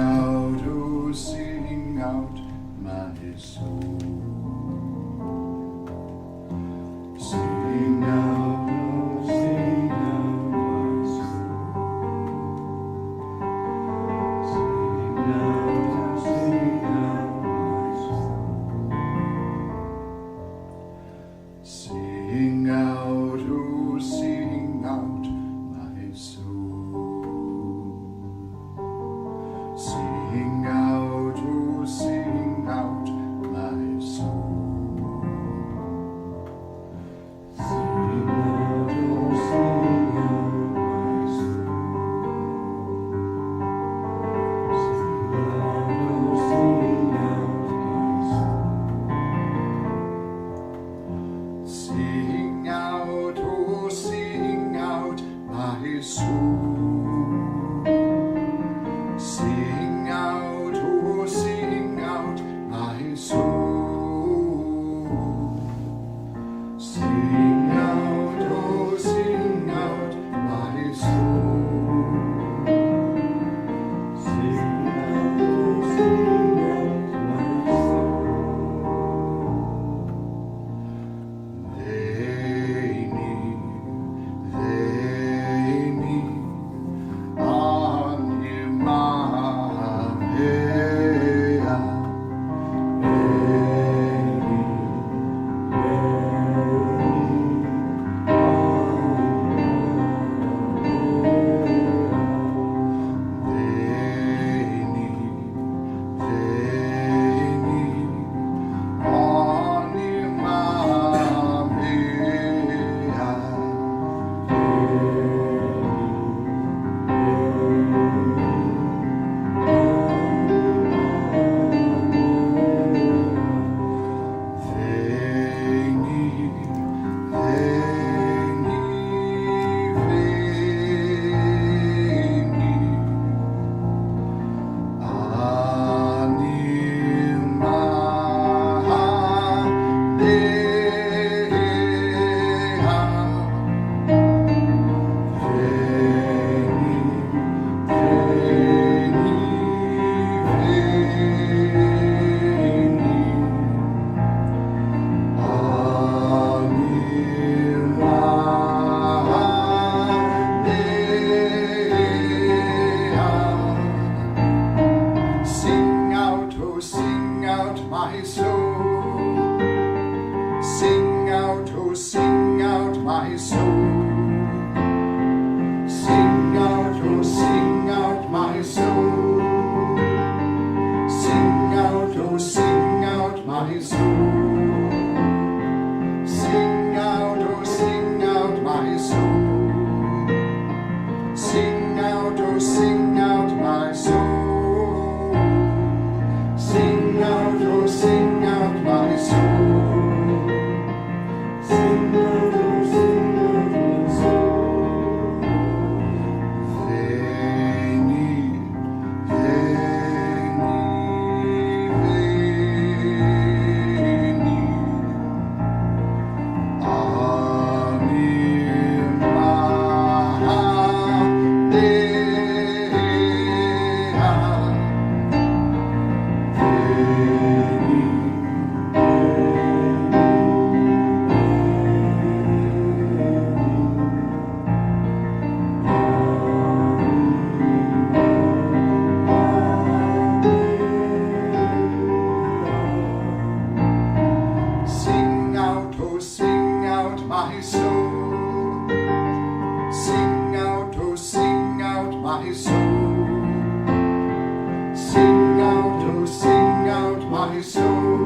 out, oh, sing out, my soul. Sing out, oh, sing out, my soul. Sing out, oh, sing out, my soul. Sing out, oh, sing out, my soul. Sing out, oh, sing out, my soul. Sing out, oh, sing out, my soul. Sing out, oh, sing out, my soul. Sing out, oh, sing out, my soul. Sing out, oh, sing out, my soul. Sing out, oh, sing out, my soul. They need Sing out, oh, sing out, my soul. Sing out, oh, sing out, my soul. Sing out, oh, sing out, my soul. Sing out, oh, sing out, my soul. Sing out, oh, sing out, my soul. Sing out, oh, sing out, my soul. Sing out, oh, sing out, my soul. Sing out, oh, sing out, my soul. They need Sing out, oh, sing out, my soul. Sing out, oh, sing out, my soul. Sing out, oh, sing out, my soul.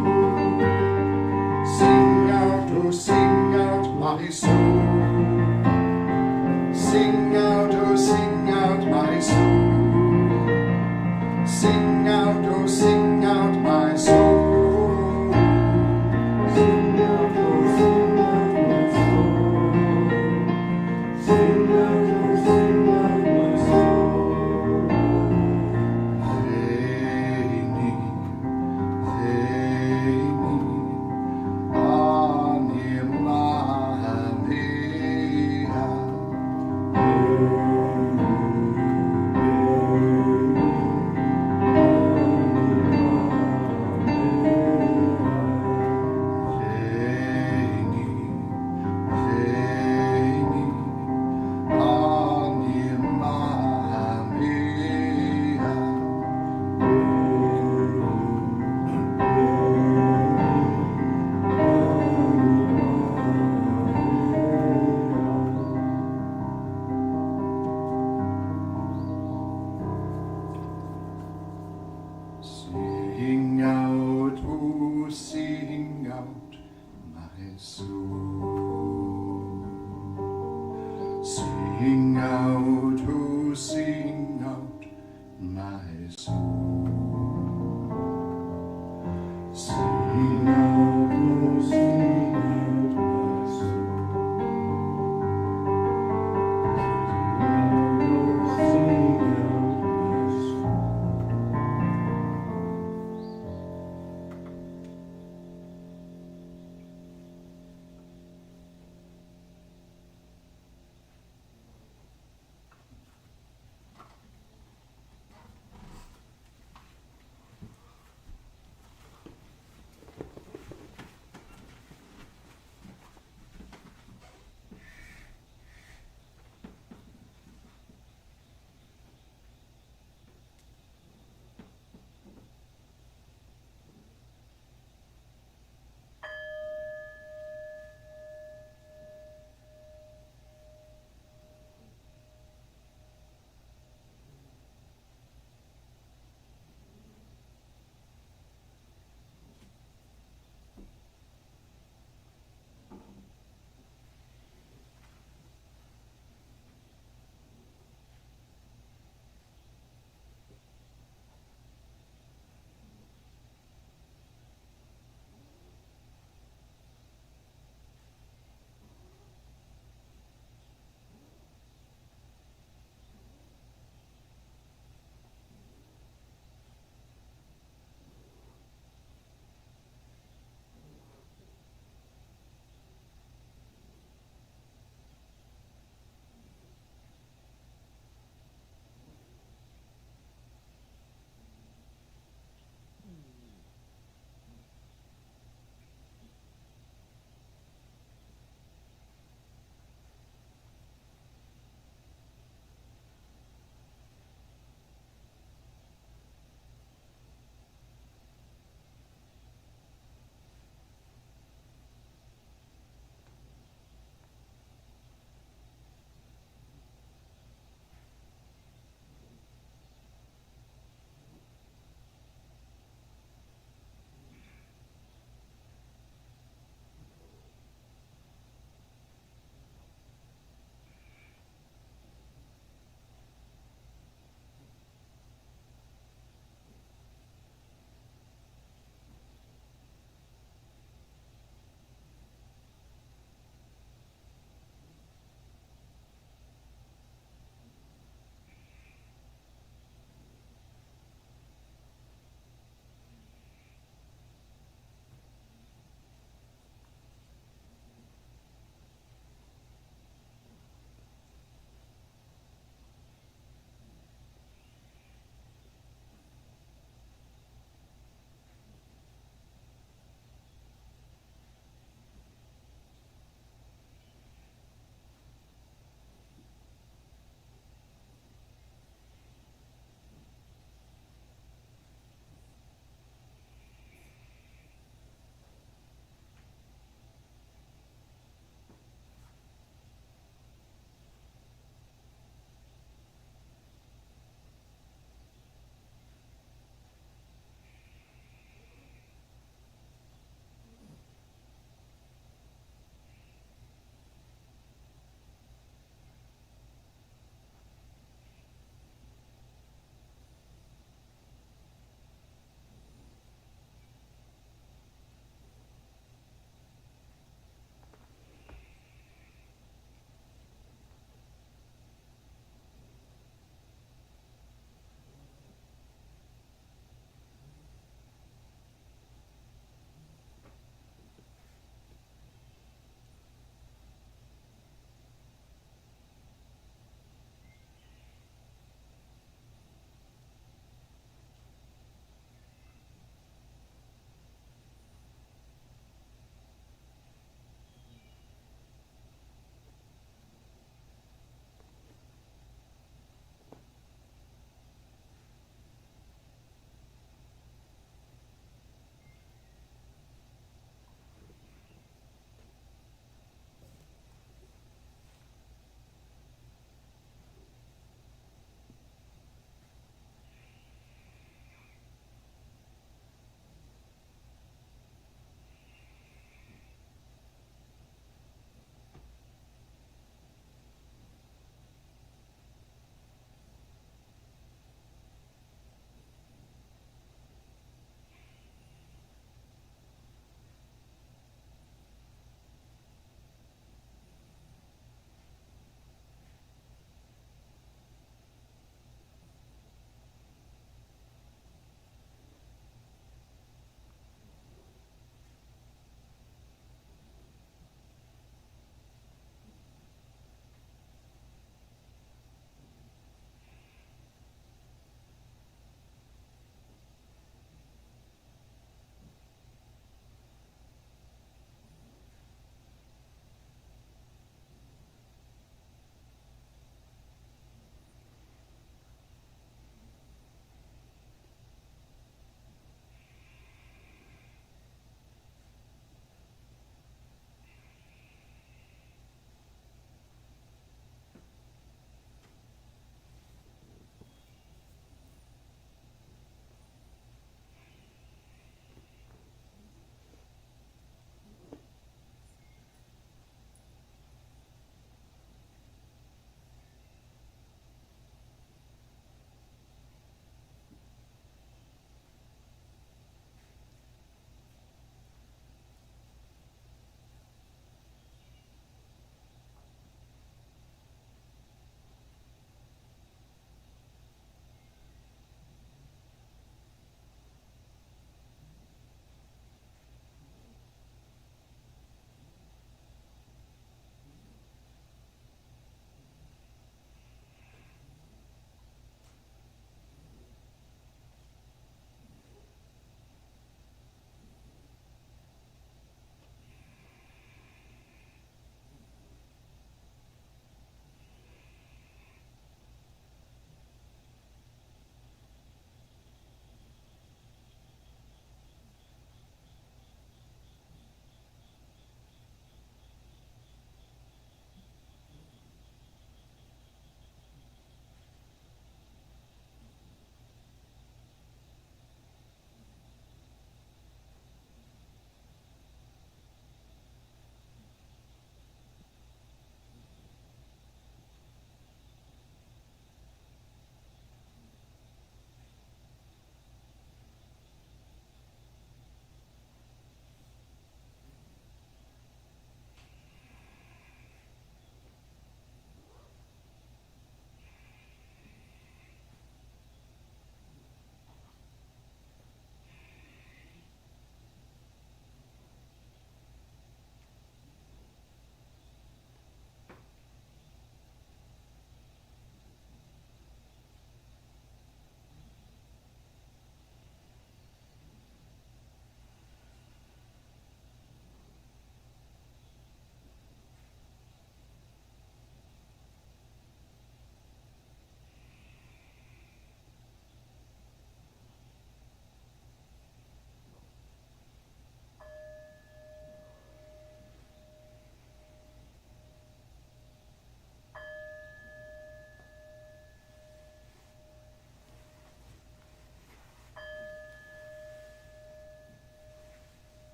Sing out, oh, sing out, my soul. Sing out, oh, sing out, my soul. Sing out, oh, sing out, my soul. Sing out, oh, sing out, my soul. Sing out, oh, sing out, my soul. They need Anima.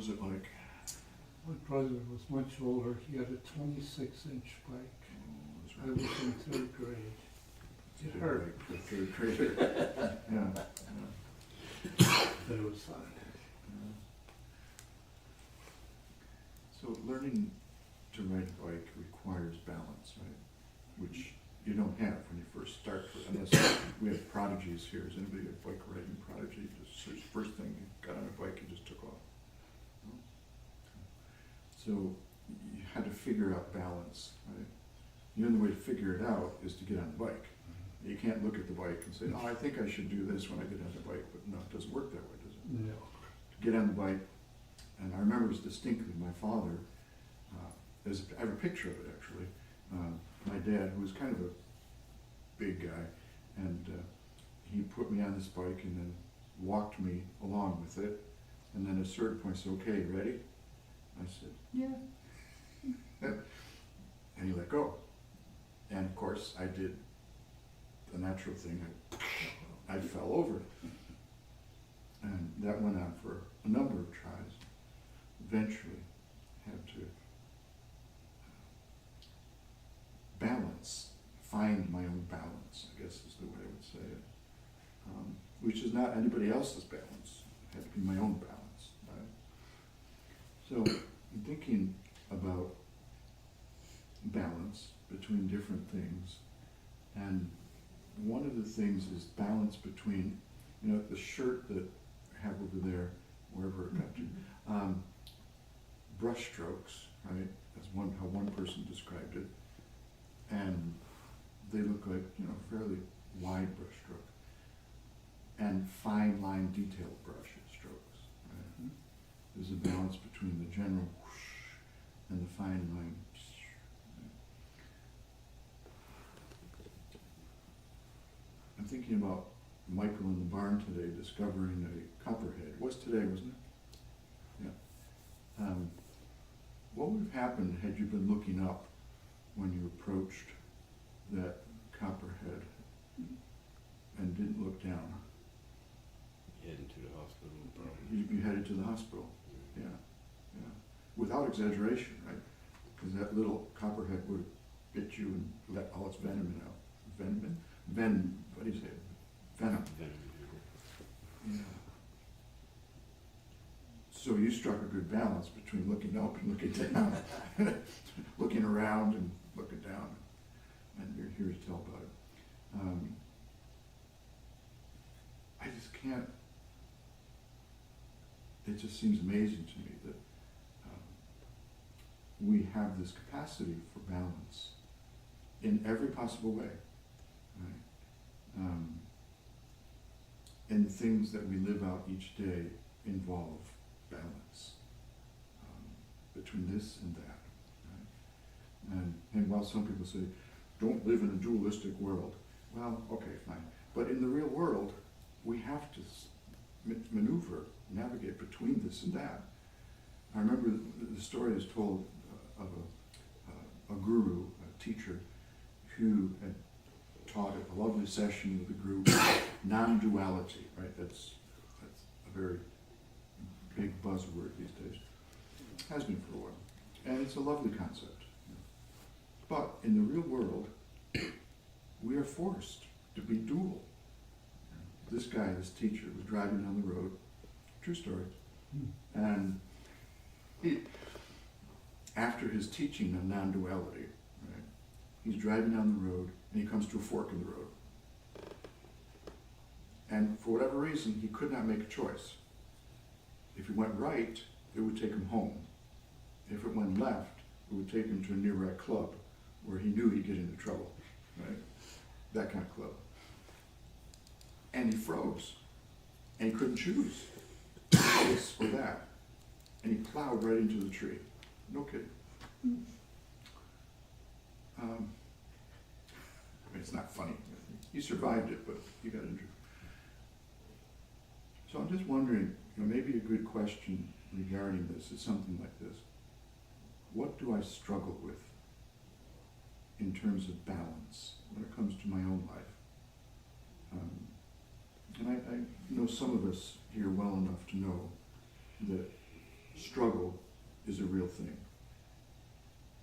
was it like? My brother was much older. He had a 26-inch bike. I was in third grade. It hurt, Like the third grader. Yeah. but it was fun. So learning to ride a bike requires balance, right? Which you don't have when you first start. Unless we have prodigies here. Is anybody a bike riding prodigy? Just first thing you got on a bike, you just took off. No? So you had to figure out balance, right? The only way to figure it out is to get on the bike. You can't look at the bike and say, oh, I think I should do this when I get on the bike, but no, it doesn't work that way, does it? No. To get on the bike, and I remember this distinctly, my father, I have a picture of it actually, my dad, who was kind of a big guy, and he put me on this bike and then walked me along with it, and then at a certain point said, okay, ready? I said, yeah. And he let go. And of course, I did the natural thing, I fell over. And that went on for a number of tries. Eventually, had to balance, find my own balance, I guess is the way I would say it. Which is not anybody else's balance. It had to be my own balance, right? So, I'm thinking about balance between different things, and one of the things is balance between, the shirt that I have over there, wherever it got to, brush strokes, right? That's how one person described it, and they look like, fairly wide brush stroke, and fine line detailed brush strokes, right? There's a balance between the general whoosh and the fine line. I'm thinking about Michael in the barn today discovering a copperhead. It was today, wasn't it? Yeah. What would have happened had you been looking up when you approached that copperhead and didn't look down? Heading to the hospital, probably. You headed to the hospital. Yeah. Without exaggeration, right? Because that little copperhead would have bit you and let all its venom out. What do you say? Venom. Yeah. So you struck a good balance between looking up and looking down, looking around and looking down, and you're here to tell about it. I just can't. It just seems amazing to me that we have this capacity for balance in every possible way. Right? And things that we live out each day involve balance between this and that. Right? And while some people say, don't live in a dualistic world, well, okay, fine. But in the real world, we have to maneuver, navigate between this and that. I remember the story is told of a guru, a teacher, who had taught a lovely session with the group, non-duality, right? That's a very big buzzword these days. Has been for a while. And it's a lovely concept. But in the real world, we are forced to be dual. This guy, this teacher, was driving down the road, true story, and after his teaching of non-duality, right, he's driving down the road and he comes to a fork in the road. And for whatever reason, he could not make a choice. If he went right, it would take him home. If it went left, it would take him to a nearby club where he knew he'd get into trouble, right? That kind of club. And he froze. And he couldn't choose this or that. And he plowed right into the tree. No kidding. It's not funny. He survived it, but he got injured. So I'm just wondering, maybe a good question regarding this is something like this. What do I struggle with in terms of balance when it comes to my own life? And I know some of us here well enough to know that struggle is a real thing.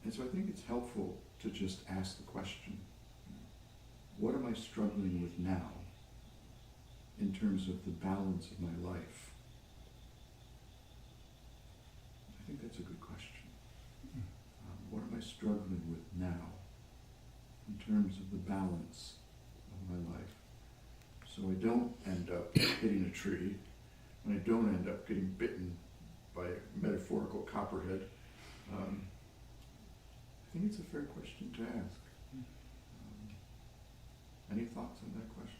And so I think it's helpful to just ask the question, what am I struggling with now in terms of the balance of my life? I think that's a good question. What am I struggling with now in terms of the balance of my life? So I don't end up hitting a tree, and I don't end up getting bitten by a metaphorical copperhead. I think it's a fair question to ask. Any thoughts on that question?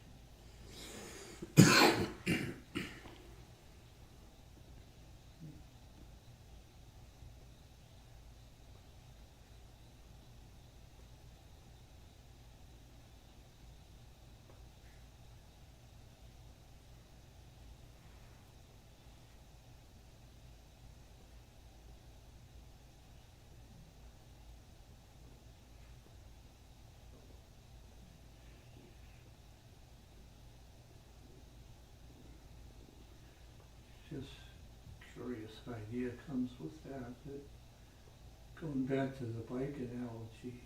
Just curious idea comes with that going back to the bike analogy,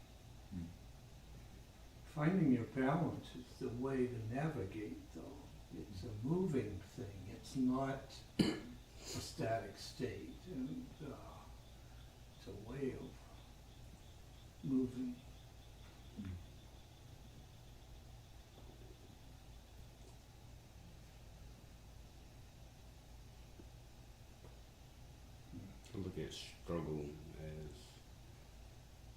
finding your balance is the way to navigate though. It's a moving thing, it's not a static state, and it's a way of moving. I look at struggle as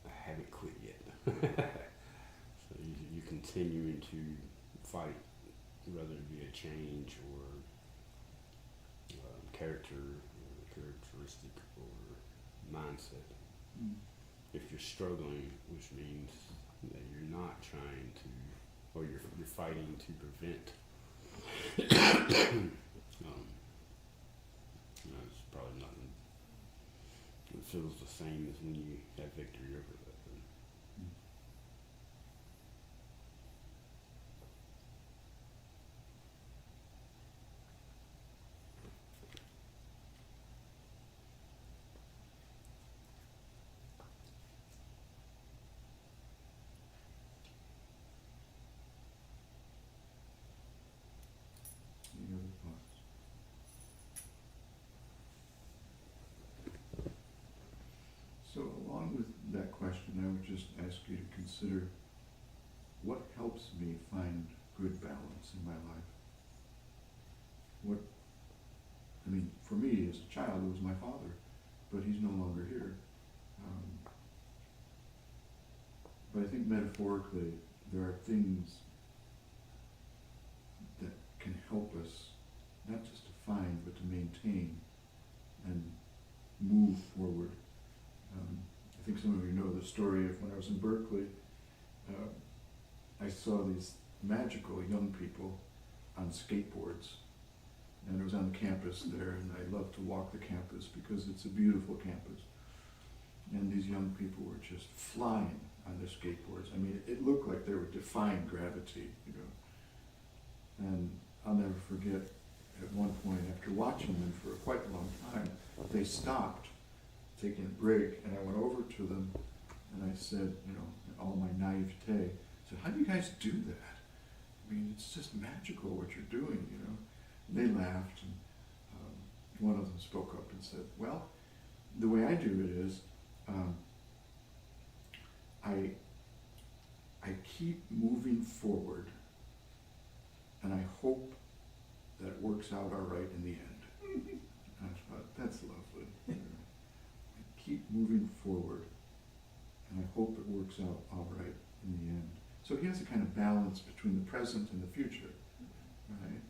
I haven't quit yet. So you're continuing to fight, whether it be a change or characteristic or mindset. If you're struggling, which means that you're not trying to, or you're fighting to prevent. It's probably nothing. It feels the same as when you have victory over that. Any other thoughts? So along with that question, I would just ask you to consider what helps me find good balance in my life. For me as a child, it was my father, but he's no longer here. But I think metaphorically, there are things that can help us, not just to find, but to maintain and move forward. I think some of you know the story of when I was in Berkeley. I saw these magical young people on skateboards, and it was on the campus there, and I love to walk the campus because it's a beautiful campus. And these young people were just flying on their skateboards. I mean, it looked like they were defying gravity, And I'll never forget, at one point, after watching them for quite a long time, they stopped, taking a break, and I went over to them, and I said, in all my naivete, I said, how do you guys do that? I mean, it's just magical what you're doing, And they laughed, and one of them spoke up and said, well, the way I do it is, I keep moving forward, and I hope that it works out all right in the end. I thought, that's lovely. I keep moving forward, and I hope it works out all right in the end. So he has a kind of balance between the present and the future, right?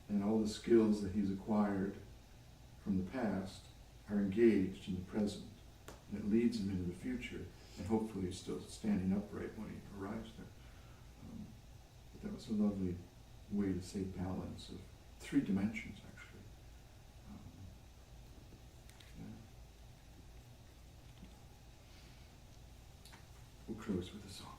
And all the skills that he's acquired from the past are engaged in the present, and it leads him into the future, and hopefully he's still standing upright when he arrives there. But that was a lovely way to say balance of 3 dimensions, actually. We'll close with a song.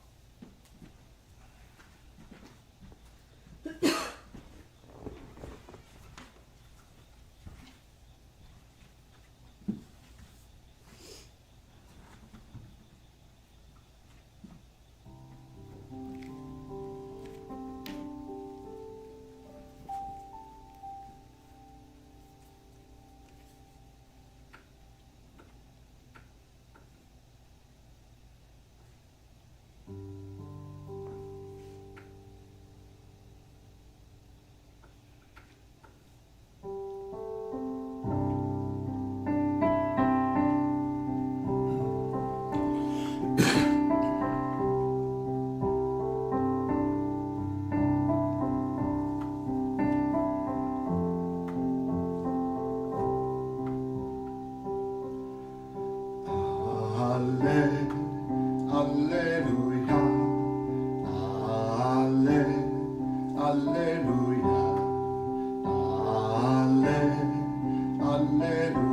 Alleluia, Alleluia, Alleluia,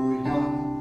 Alleluia,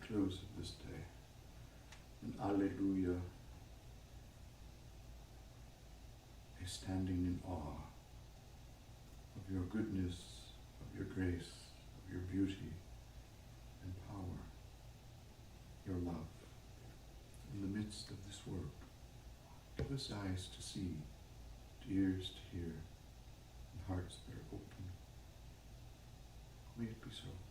Close of this day. And Alleluia is standing in awe of your goodness, of your grace, of your beauty and power, your love in the midst of this work. Give us eyes to see, ears to hear, and hearts that are open. May it be so.